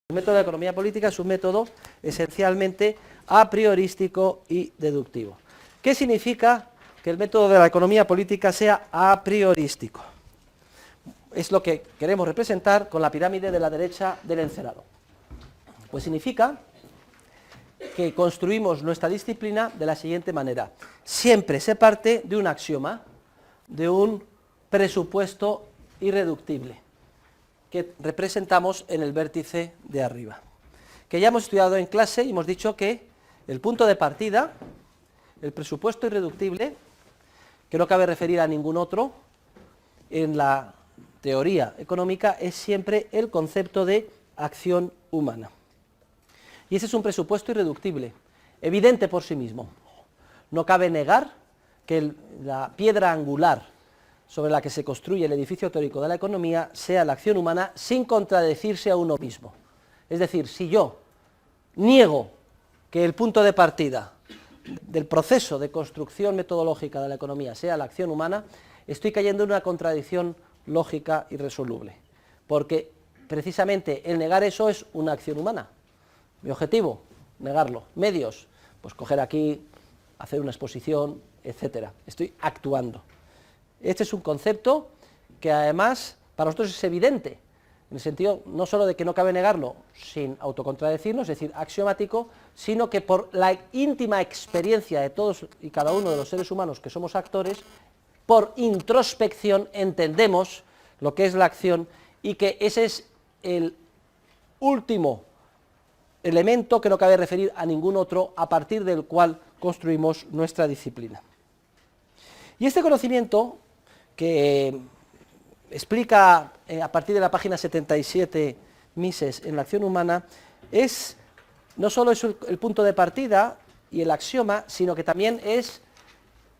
El método de economía política es un método esencialmente a priorístico y deductivo. ¿Qué significa que el método de la economía política sea a priorístico? Es lo que queremos representar con la pirámide de la derecha del encerado. Pues significa que construimos nuestra disciplina de la siguiente manera. Siempre se parte de un axioma, de un presupuesto irreductible, que representamos en el vértice de arriba, que ya hemos estudiado en clase y hemos dicho que el punto de partida, el presupuesto irreductible, que no cabe referir a ningún otro, en la teoría económica es siempre el concepto de acción humana. Y ese es un presupuesto irreductible, evidente por sí mismo. No cabe negar que la piedra angular sobre la que se construye el edificio teórico de la economía sea la acción humana sin contradecirse a uno mismo. Es decir, si yo niego que el punto de partida del proceso de construcción metodológica de la economía sea la acción humana, estoy cayendo en una contradicción lógica irresoluble, porque precisamente el negar eso es una acción humana. Mi objetivo, negarlo. Medios, pues coger aquí, hacer una exposición, etcétera. Estoy actuando. Este es un concepto que además para nosotros es evidente, en el sentido no solo de que no cabe negarlo sin autocontradecirnos, es decir, axiomático, sino que por la íntima experiencia de todos y cada uno de los seres humanos que somos actores, por introspección entendemos lo que es la acción y que ese es el último elemento que no cabe referir a ningún otro a partir del cual construimos nuestra disciplina. Y este conocimiento que explica a partir de la página 77 Mises en la acción humana, no solo es el punto de partida y el axioma, sino que también es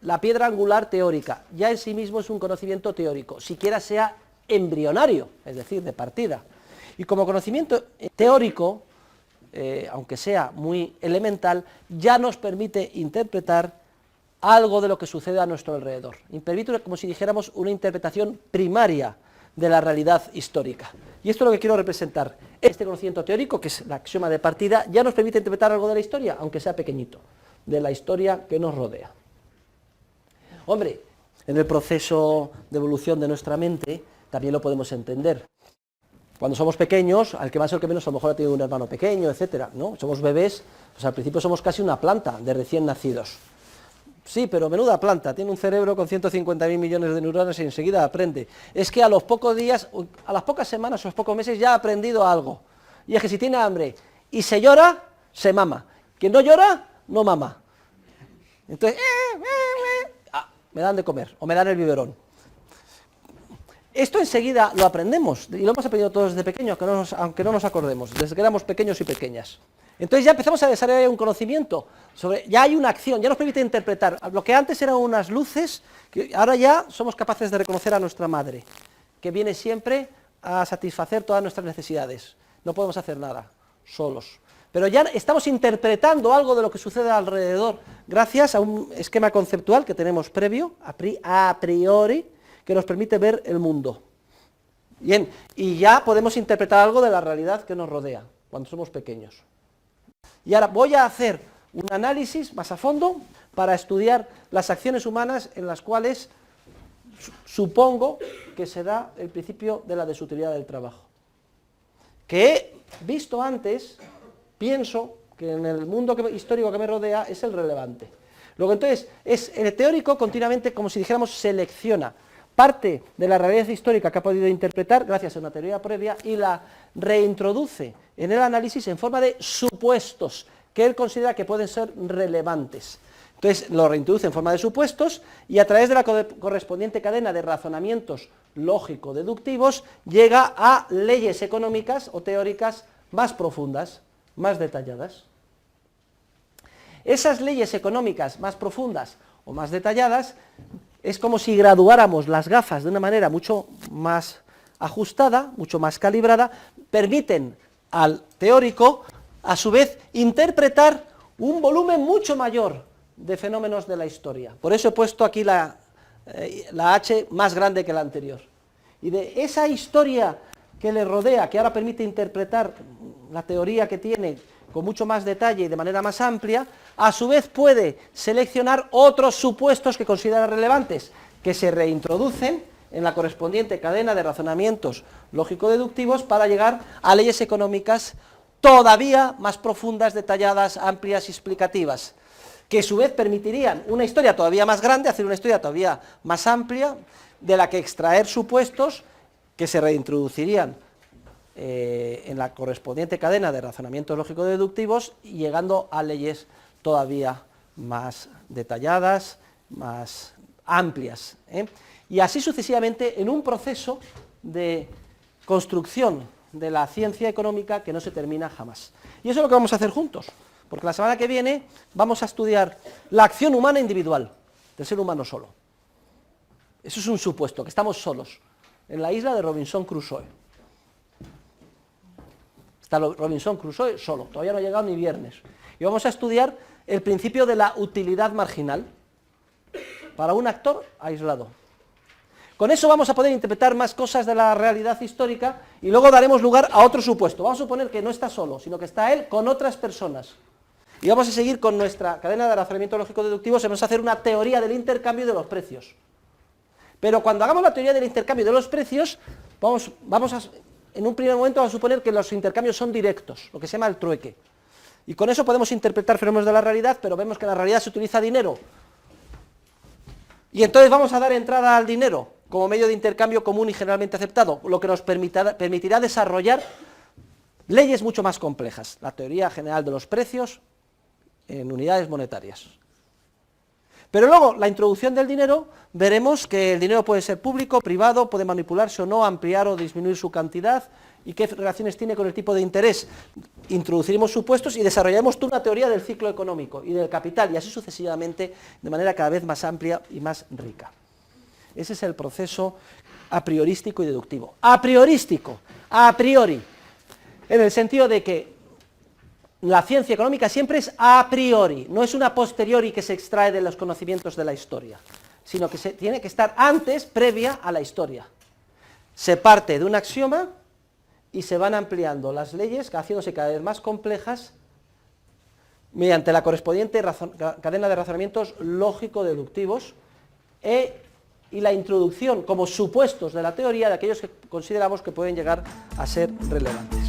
la piedra angular teórica. Ya en sí mismo es un conocimiento teórico, siquiera sea embrionario, es decir, de partida. Y como conocimiento teórico, aunque sea muy elemental, ya nos permite interpretar algo de lo que sucede a nuestro alrededor. Permite, como si dijéramos, una interpretación primaria de la realidad histórica. Y esto es lo que quiero representar. Este conocimiento teórico, que es el axioma de partida, ya nos permite interpretar algo de la historia, aunque sea pequeñito, de la historia que nos rodea. Hombre, en el proceso de evolución de nuestra mente también lo podemos entender. Cuando somos pequeños, al que más o al que menos a lo mejor ha tenido un hermano pequeño, etcétera, ¿no? Somos bebés, pues al principio somos casi una planta de recién nacidos. Sí, pero menuda planta, tiene un cerebro con 150.000 millones de neuronas y enseguida aprende. Es que a los pocos días, a las pocas semanas o a los pocos meses ya ha aprendido algo. Y es que si tiene hambre y se llora, se mama. Quien no llora, no mama. Entonces, me dan de comer o me dan el biberón. Esto enseguida lo aprendemos y lo hemos aprendido todos desde pequeños, aunque no nos acordemos, desde que éramos pequeños y pequeñas. Entonces ya empezamos a desarrollar un conocimiento, ya hay una acción, ya nos permite interpretar. Lo que antes eran unas luces, que ahora ya somos capaces de reconocer a nuestra madre, que viene siempre a satisfacer todas nuestras necesidades. No podemos hacer nada, solos. Pero ya estamos interpretando algo de lo que sucede alrededor, gracias a un esquema conceptual que tenemos previo, a priori, que nos permite ver el mundo. Bien, y ya podemos interpretar algo de la realidad que nos rodea, cuando somos pequeños. Y ahora voy a hacer un análisis más a fondo para estudiar las acciones humanas en las cuales supongo que se da el principio de la desutilidad del trabajo. Que he visto antes, pienso que en el mundo histórico que me rodea es el relevante. Luego entonces, el teórico continuamente, como si dijéramos, selecciona parte de la realidad histórica que ha podido interpretar gracias a una teoría previa y la reintroduce en el análisis en forma de supuestos que él considera que pueden ser relevantes. Entonces lo reintroduce en forma de supuestos y a través de la correspondiente cadena de razonamientos lógico-deductivos llega a leyes económicas o teóricas más profundas, más detalladas. Esas leyes económicas más profundas o más detalladas es como si graduáramos las gafas de una manera mucho más ajustada, mucho más calibrada, permiten al teórico, a su vez, interpretar un volumen mucho mayor de fenómenos de la historia. Por eso he puesto aquí la H más grande que la anterior. Y de esa historia que le rodea, que ahora permite interpretar la teoría que tiene con mucho más detalle y de manera más amplia, a su vez puede seleccionar otros supuestos que considera relevantes, que se reintroducen en la correspondiente cadena de razonamientos lógico-deductivos para llegar a leyes económicas todavía más profundas, detalladas, amplias y explicativas, que a su vez permitirían una historia todavía más grande, hacer una historia todavía más amplia, de la que extraer supuestos que se reintroducirían en la correspondiente cadena de razonamientos lógico-deductivos, llegando a leyes todavía más detalladas, más amplias, y así sucesivamente en un proceso de construcción de la ciencia económica que no se termina jamás. Y eso es lo que vamos a hacer juntos, porque la semana que viene vamos a estudiar la acción humana individual, del ser humano solo. Eso es un supuesto, que estamos solos, en la isla de Robinson Crusoe. Está Robinson Crusoe solo, todavía no ha llegado ni viernes. Y vamos a estudiar el principio de la utilidad marginal para un actor aislado. Con eso vamos a poder interpretar más cosas de la realidad histórica y luego daremos lugar a otro supuesto. Vamos a suponer que no está solo, sino que está él con otras personas. Y vamos a seguir con nuestra cadena de razonamiento lógico-deductivo, vamos a hacer una teoría del intercambio de los precios. Pero cuando hagamos la teoría del intercambio de los precios, en un primer momento vamos a suponer que los intercambios son directos, lo que se llama el trueque. Y con eso podemos interpretar fenómenos de la realidad, pero vemos que en la realidad se utiliza dinero. Y entonces vamos a dar entrada al dinero como medio de intercambio común y generalmente aceptado, lo que nos permitirá desarrollar leyes mucho más complejas, la teoría general de los precios en unidades monetarias. Pero luego, la introducción del dinero, veremos que el dinero puede ser público, privado, puede manipularse o no, ampliar o disminuir su cantidad, y qué relaciones tiene con el tipo de interés. Introduciremos supuestos y desarrollaremos toda una teoría del ciclo económico y del capital, y así sucesivamente, de manera cada vez más amplia y más rica. Ese es el proceso a priorístico y deductivo. A priorístico, a priori, en el sentido de que la ciencia económica siempre es a priori, no es una posteriori que se extrae de los conocimientos de la historia, sino que tiene que estar antes, previa a la historia. Se parte de un axioma y se van ampliando las leyes, haciéndose cada vez más complejas, mediante la correspondiente cadena de razonamientos lógico-deductivos y la introducción como supuestos de la teoría de aquellos que consideramos que pueden llegar a ser relevantes.